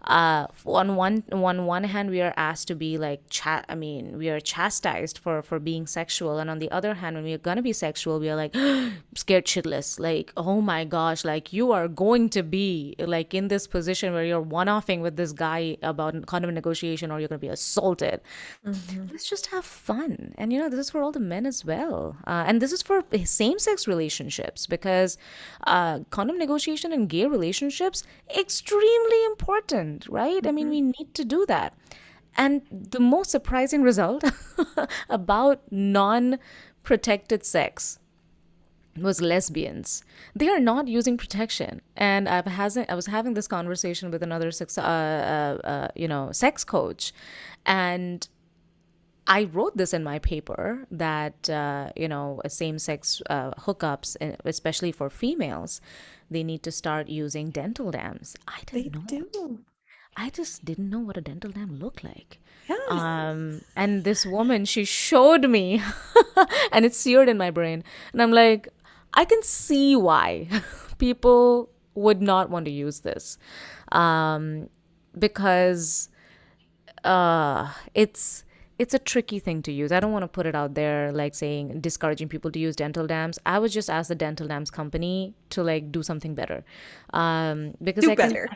on one hand we are asked to be like we are chastised for being sexual, and on the other hand, when we are gonna be sexual, we are like scared shitless, like, oh my gosh, like you are going to be like in this position where you're one-offing with this guy about condom negotiation, or you're gonna be assaulted. Let's just have fun. And this is for all the men as well, and this is for same-sex relationships, because condom negotiation in gay relationships extremely important, right? I mean, we need to do that. And the most surprising result about non-protected sex was lesbians. They are not using protection. And I was having this conversation with another sex coach, and I wrote this in my paper that same-sex hookups, especially for females, they need to start using dental dams. I They didn't know. do. I just didn't know what a dental dam looked like. Yes. And this woman, she showed me, and it's seared in my brain. And I'm like, I can see why people would not want to use this. Um, because it's a tricky thing to use. I don't want to put it out there like saying discouraging people to use dental dams. I would just ask the dental dams company to like do something better, because Do I can better.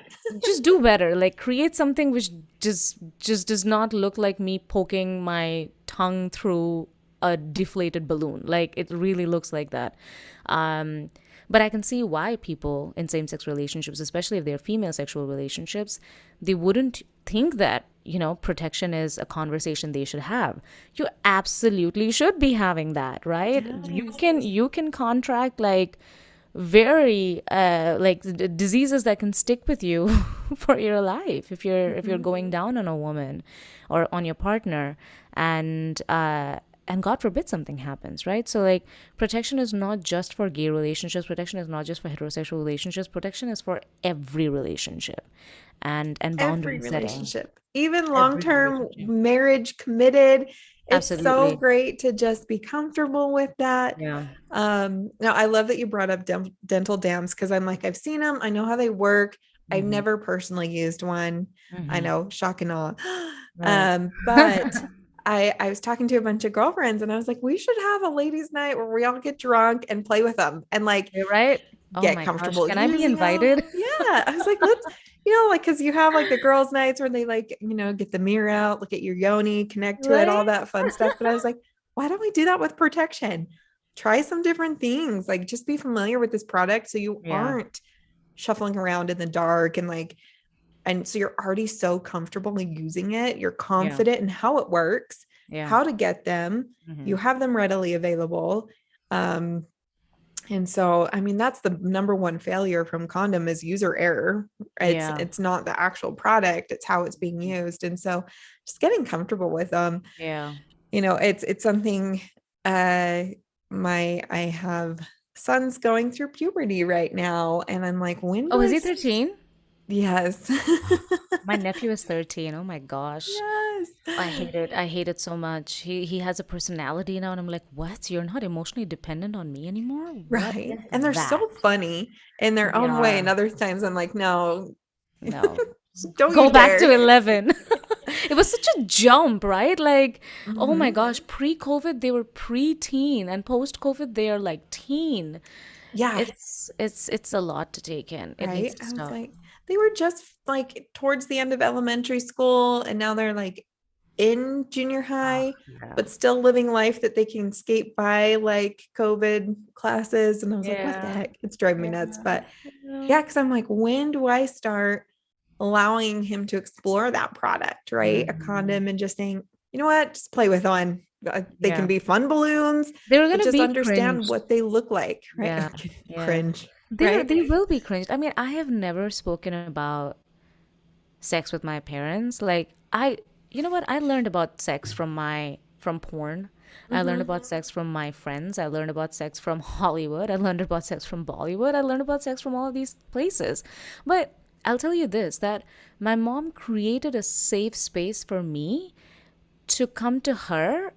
just do better. Like create something which just does not look like me poking my tongue through a deflated balloon. Like it really looks like that. Um, but I can see why people in same sex relationships, especially if they're female sexual relationships, they wouldn't think that, protection is a conversation they should have. You absolutely should be having that, right? You Yes. can you can contract like very like diseases that can stick with you for your life if you're going down on a woman or on your partner, and God forbid something happens, right? So like protection is not just for gay relationships, protection is not just for heterosexual relationships, protection is for every relationship, and Every boundary setting. relationship, even long Every term relationship. marriage committed. It's so Absolutely. great to just be comfortable with that. Yeah. Now I love that you brought up dental dams because I'm like, I've seen them, I know how they work. I've Mm-hmm. never personally used one. I Mm-hmm. know, shock and awe. Right. But I was talking to a bunch of girlfriends and I was like, we should have a ladies' night where we all get drunk and play with them and like You're right. Oh get my gosh. comfortable Can I be using them. invited? Yeah. I was like, let's, like, cause you have like the girls' nights where they like, get the mirror out, look at your yoni, connect to it, all Right? that fun stuff. But I was like, why don't we do that with protection? Try some different things. Like just be familiar with this product so you Yeah. aren't shuffling around in the dark and so you're already so comfortable in using it. You're Yeah. confident in how it works, Yeah. how to get them. Mm-hmm. You have them readily available. Um, and so, I mean, that's the number one failure from condom is user error. It's Yeah. it's not the actual product, it's how it's being used. And so just getting comfortable with them, Yeah. it's something I have sons going through puberty right now. And I'm like, when Oh, do is I he 13? yes. My nephew is 13. Oh my gosh. Yes. I hate it. I hate it so much. He has a personality now, and I'm like, what? You're not emotionally dependent on me anymore? What Right. is And they're that? so funny in their They own way. And are. other times I'm like, no, No. don't Go you back to dare. 11. It was such a jump, right? Like, oh my Mhm. gosh, pre-COVID they were pre-teen, and post-COVID they are like teen. Yeah. It's a lot to take in. It needs Right. to I was stop. like, they were just like towards the end of elementary school, and now they're like in junior Oh, high, yeah. but still living life that they can skate by like COVID classes. And I was like, what the Yeah. heck? It's driving me Yeah. nuts. But Yeah. yeah, because I'm like, when do I start allowing him to explore that product, right? A Mhm. condom and just saying, you know what, just play with one. They can Yeah. be fun balloons, They were but gonna just be understand cringed. what they look like, right? Yeah. Yeah. Cringe, They right? they will be cringed. I mean, I have never spoken about sex with my parents. Like you know what? I learned about sex from porn. I learned Mm-hmm. about sex from my friends. I learned about sex from Hollywood. I learned about sex from Bollywood. I learned about sex from all of these places. But I'll tell you this, that my mom created a safe space for me to come to her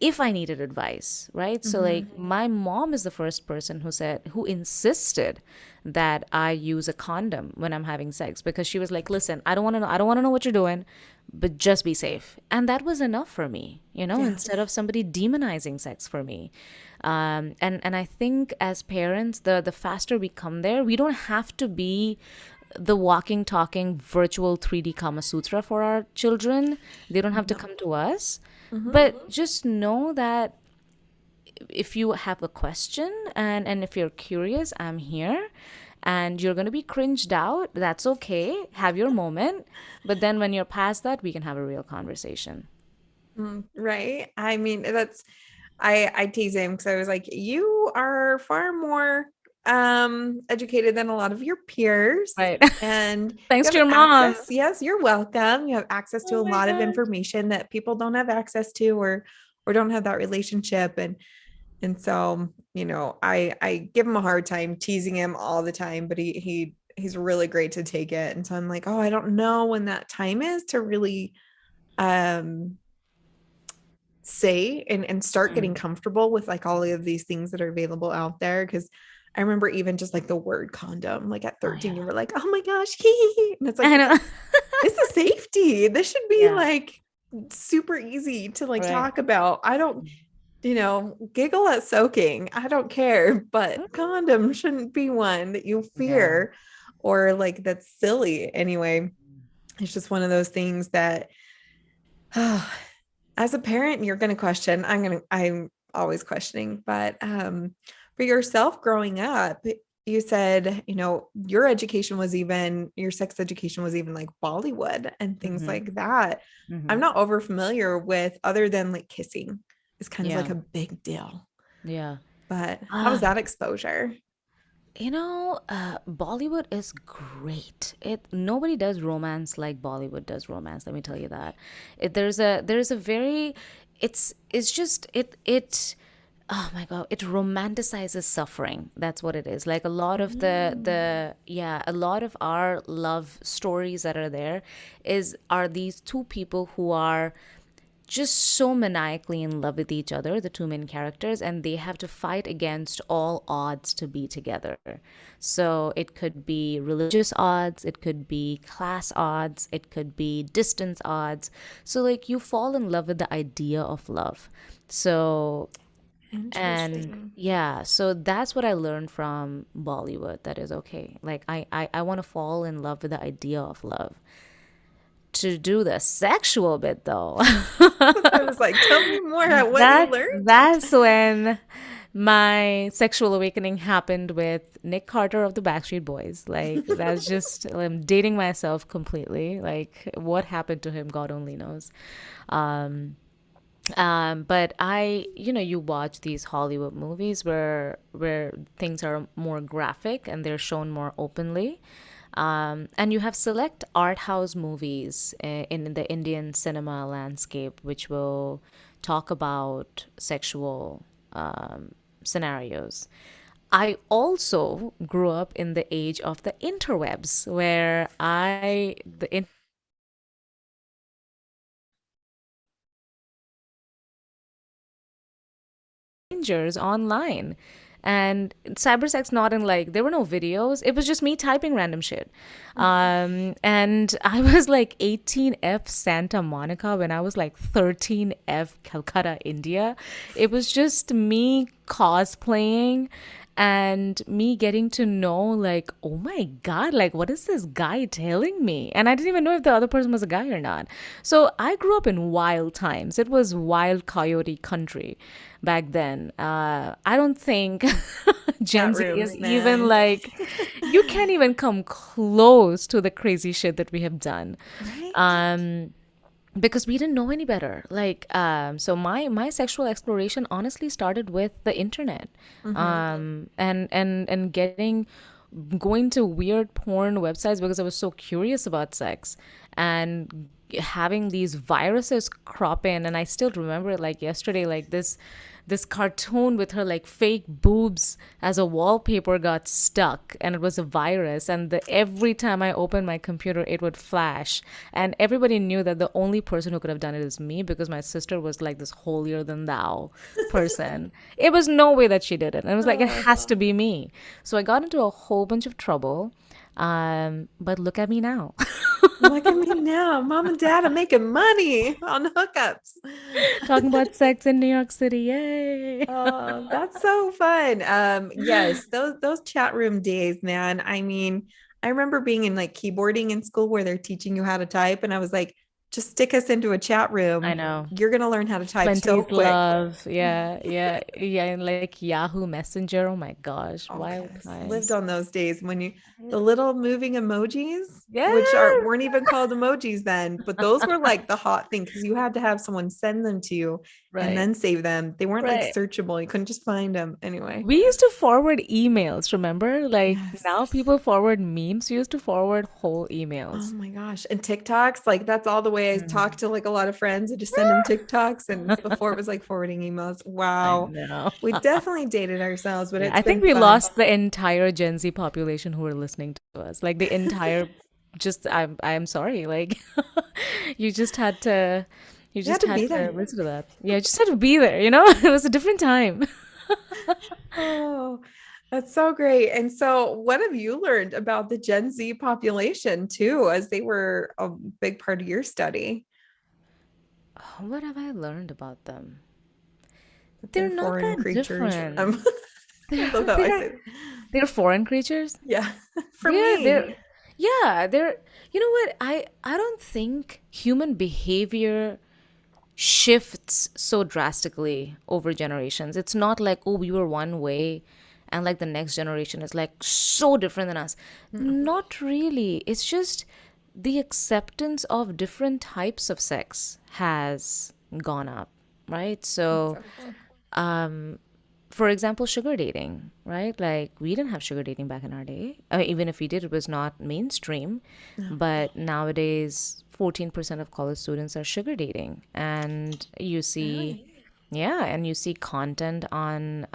if I needed advice, right? So Mm-hmm. like my mom is the first person who insisted that I use a condom when I'm having sex, because she was like, "Listen, I don't want to know what you're doing, but just be safe." And that was enough for me, Yeah. instead of somebody demonizing sex for me. And I think as parents, the faster we come there, we don't have to be the walking, talking, virtual 3D Kama Sutra for our children. They don't have to No. come to us. Mm-hmm. But just know that if you have a question and if you're curious, I'm here. And you're going to be cringed out. That's okay. Have your moment. But then when you're past that, we can have a real conversation. Right. I mean, I tease him because I was like, you are far more educated than a lot of your peers. Right. And Thanks you to have your mom. access. Yes, you're welcome. You have access to Oh a my lot of gosh. information that people don't have access to or don't have that relationship. And And so, I give him a hard time, teasing him all the time, but he's really great to take it. And so I'm like, oh, I don't know when that time is to really um say and start getting Mm. comfortable with like all of these things that are available out there. Cause I remember even just like the word condom, like at Oh 13, you yeah. were like, oh my gosh, hee hee hee. And it's like, I know. this is safety. This should be Yeah. like super easy to like Right. talk about. I don't, giggle at soaking. I don't care, but condom shouldn't be one that you Yeah. fear or like that's silly. Anyway, it's just one of those things that as a parent, you're going to question. I'm always questioning, but for yourself growing up, you said, your sex education was even like Bollywood and things Mm-hmm. like that. I'm Mm-hmm. not over familiar with other than like kissing is kind of like Yeah. a big deal. Yeah. But how was Ah, that exposure? Bollywood is great. It nobody does romance like Bollywood does romance. Let me tell you that. There's a very, it's just it. Oh my God, it romanticizes suffering. That's what it is. Like a lot of Mm, a lot of our love stories that are there are these two people who are just so maniacally in love with each other, the two main characters, and they have to fight against all odds to be together. So it could be religious odds, it could be class odds, it could be distance odds. So, like, you fall in love with the idea of love. So, and interesting. yeah, so that's what I learned from Bollywood. That is okay. Like, I want to fall in love with the idea of love. To do the sexual bit, though. I was like, tell me more about what you That's learned. that's when my sexual awakening happened with Nick Carter of the Backstreet Boys. Like that's just I'm dating myself completely. Like what happened to him, God only knows. Um, but you watch these Hollywood movies where things are more graphic and they're shown more openly. And you have select art house movies in the Indian cinema landscape, which will talk about sexual scenarios. I also grew up in the age of the interwebs, where the strangers online. And cybersex, not in like, there were no videos. It was just me typing random shit. And I was like 18F Santa Monica when I was like 13F Calcutta, India. It was just me cosplaying and me getting to know, like, oh my God, like, what is this guy telling me? And I didn't even know if the other person was a guy or not. So I grew up in wild times. It was wild coyote country back then. I don't think Gen Chat Z is rooms, even man. like, you can't even come close to the crazy shit that we have done. Right? Um, because we didn't know any better. Like, so my sexual exploration honestly started with the internet, Mm-hmm. and going to weird porn websites because I was so curious about sex, and having these viruses crop in. And I still remember it like yesterday, like this cartoon with her like fake boobs as a wallpaper got stuck, and it was a virus, and every time I opened my computer it would flash, and everybody knew that the only person who could have done it is me, because my sister was like this holier than thou person. It was no way that she did it, and it was like, it Oh, has to be me. So I got into a whole bunch of trouble, but look at me now. look at me now. Mom and dad are making money on hookups. Talking about sex in New York City, yay. Oh, that's so fun. Yes, those chat room days, man. I mean, I remember being in like keyboarding in school where they're teaching you how to type, and I was like, just stick us into a chat I room. know. You're gonna learn how to type so 20s quick. love. Yeah, yeah, yeah. And like Yahoo Messenger. Oh my gosh, Oh, wild yes. Lived times. on those days when the little moving emojis, which Yeah, weren't even called emojis then, but those were like the hot thing because you had to have someone send them to you and right, then save them. They weren't like right. searchable. You couldn't just find them anyway. We used to forward emails, remember? Like Yes. now people forward memes. We used to forward whole Oh emails. my gosh. And TikToks, like that's all the way I talk Mhm. to like a lot of friends. I just send them TikToks, and before it was like forwarding emails. I Wow. know. We definitely dated ourselves, but Yeah, it's I think been we fun. lost the entire Gen Z population who were listening to us. Like the entire just I'm sorry. Like you just had to you You had just to had be to there. listen to that. Yeah, you just had to be there, you know? It was a different time. Oh, that's so great. And so, what have you learned about the Gen Z population too, as they were a big part of your study? What have I learned about them? That They're they're not foreign that creatures. different. I They're love how I they're say that. they're foreign creatures. Yeah, for Yeah, me. they're you know what? I don't think human behavior shifts so drastically over generations. It's not like, oh, we were one way and like the next generation is like so different than us. No, Not really. It's just the acceptance of different types of sex has gone up, right? that's So so cool. for example, sugar dating, right? Like we didn't have sugar dating back in our day. Even if we did, it was not mainstream. No, But nowadays, 14% of college students are sugar dating. And you see, really? yeah, and you see content on,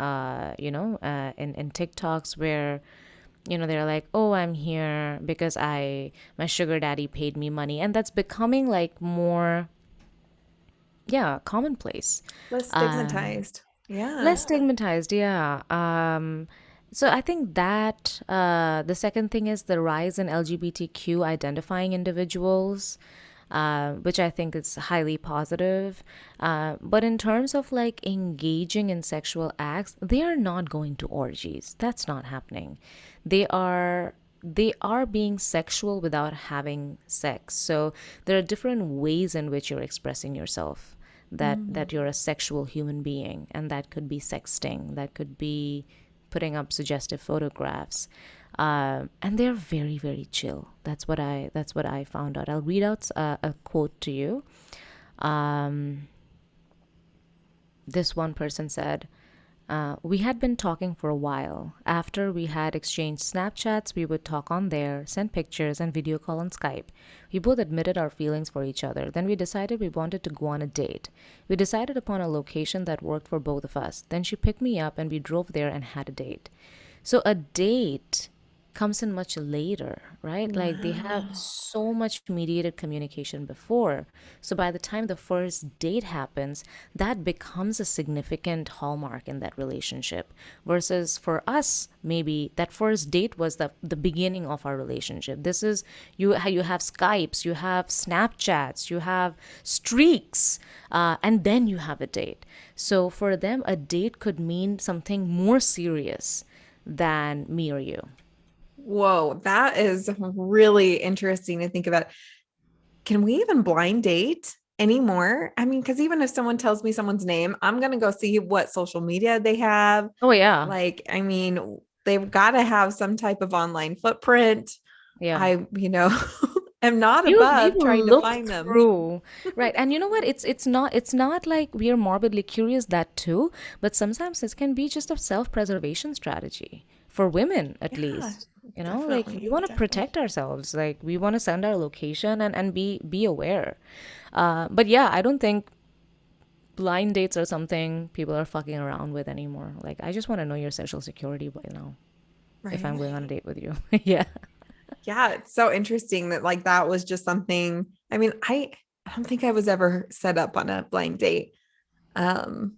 in TikToks where, they're like, oh, I'm here because my sugar daddy paid me money. And that's becoming like more, yeah, commonplace. Less Um, stigmatized. Yeah. Less stigmatized, yeah. So I think that the second thing is the rise in LGBTQ identifying individuals, which I think is highly positive. But in terms of like engaging in sexual acts, they are not going to orgies. That's not happening. They are they are being sexual without having sex. So there are different ways in which you're expressing yourself that Mm. you're a sexual human being, and that could be sexting, that could be putting up suggestive photographs, and they're very very chill. That's what I found out. I'll read out a quote to you. This one person said, we had been talking for a while. After we had exchanged Snapchats, we would talk on there, send pictures, and video call on Skype. We both admitted our feelings for each other. Then we decided we wanted to go on a date. We decided upon a location that worked for both of us. Then she picked me up and we drove there and had a date. So a date comes in much later, right? Like they have Wow. so much mediated communication before. So by the time the first date happens, that becomes a significant hallmark in that relationship. Versus for us, maybe that first date was the beginning of our relationship. This is you have Skypes, you have Snapchats, you have streaks, and then you have a date. So for them, a date could mean something more serious than me or you. Whoa, that is really interesting to think about. Can we even blind date anymore? I mean, because even if someone tells me someone's name, I'm going to go see what social media they have. Oh yeah. Like, I mean, they've got to have some type of online footprint. Yeah. I am not You above trying to look find them. through. Right. And you know what? It's not like we are morbidly curious, that too, but sometimes this can be just a self-preservation strategy for women at Yeah, least. Like we definitely. want to Definitely. protect ourselves. Like we want to send our location and be aware. But yeah, I don't think blind dates are something people are fucking around with anymore. Like I just want to know your social security by now if I'm Right. going on a date with you. Yeah. Yeah, it's so interesting that like that was just something. I mean, I don't think I was ever set up on a blind date. Um,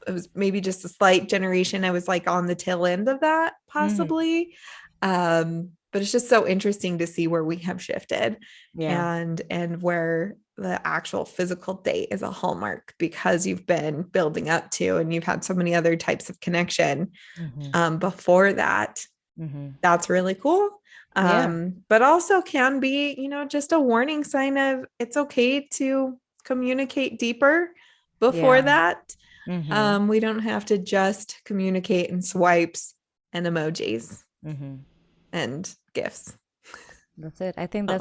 it was maybe just a slight generation. I was like on the tail end of that, Hmm. possibly. But it's just so interesting to see where we have shifted Yeah. and where the actual physical date is a hallmark because you've been building up to and you've had so many other types of connection Hmm. before that. Hmm. That's really cool. Yeah. But also can be, just a warning sign of it's okay to communicate deeper before Yeah. that. Hmm. We don't have to just communicate in swipes and emojis Hmm. and gifts. That's it. I think Oh.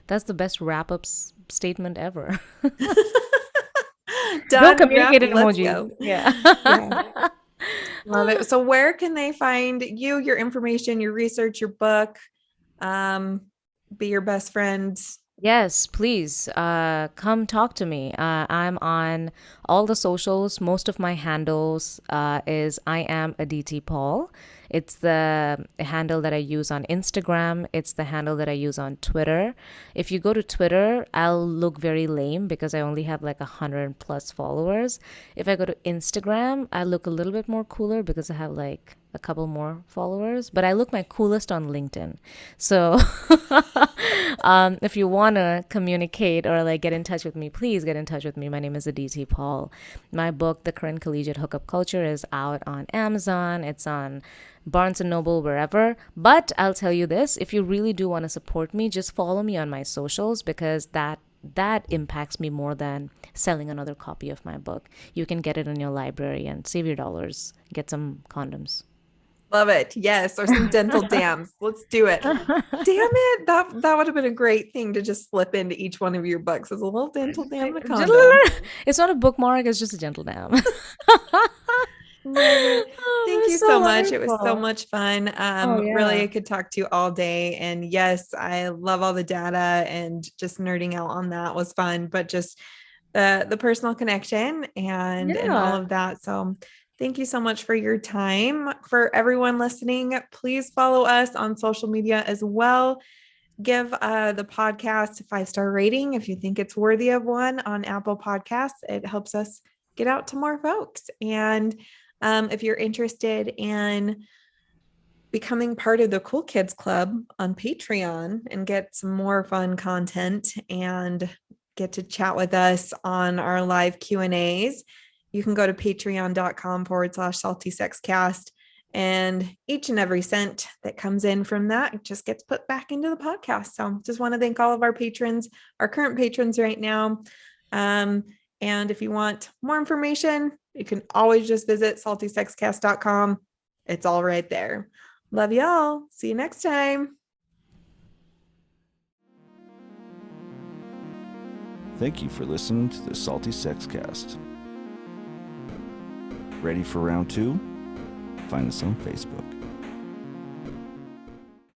that's the best wrap-up statement ever. Don't Done, wrap, communicate in let's emojis. go. Yeah. Yeah, love it. So where can they find you, your information, your research, your book, um, be your best friend? Yes, please come talk to me. I'm on all the socials. Most of my handles is I am Aditi Paul. It's the handle that I use on Instagram. It's the handle that I use on Twitter. If you go to Twitter, I'll look very lame because I only have like 100+ followers. If I go to Instagram, I look a little bit more cooler because I have like a couple more followers, but I look my coolest on LinkedIn. So if you want to communicate or like get in touch with me, please get in touch with me. My name is Aditi Paul. My book, The Current Collegiate Hookup Culture, is out on Amazon. It's on Barnes and Noble, wherever. But I'll tell you this, if you really do want to support me, just follow me on my socials because that impacts me more than selling another copy of my book. You can get it in your library and save your dollars. Get some condoms. Love it. Yes. Or some dental dams. Let's do it. Damn it. That would have been a great thing to just slip into each one of your books as a little dental dam and a condom. It's not a bookmark, it's just a gentle dam. Love it. Oh, Thank it was you so so much. It was so wonderful. much fun. Oh, Really, yeah. I could talk to you all day. And yes, I love all the data and just nerding out on that was fun, but just the personal connection and all Yeah. of that. So thank you so much for your time. For everyone listening, please follow us on social media as well. Give the podcast a 5-star rating if you think it's worthy of one on Apple Podcasts. It helps us get out to more folks. And if you're interested in becoming part of the Cool Kids Club on Patreon and get some more fun content and get to chat with us on our live Q&As, you can go to patreon.com/saltysexcast. And each and every cent that comes in from that just gets put back into the podcast. So just want to thank all of our patrons, our current patrons right now. And if you want more information, you can always just visit saltysexcast.com. It's all right there. Love y'all. See you next time. Thank you for listening to the Salty Sex Cast. Ready for round 2? Find us on Facebook.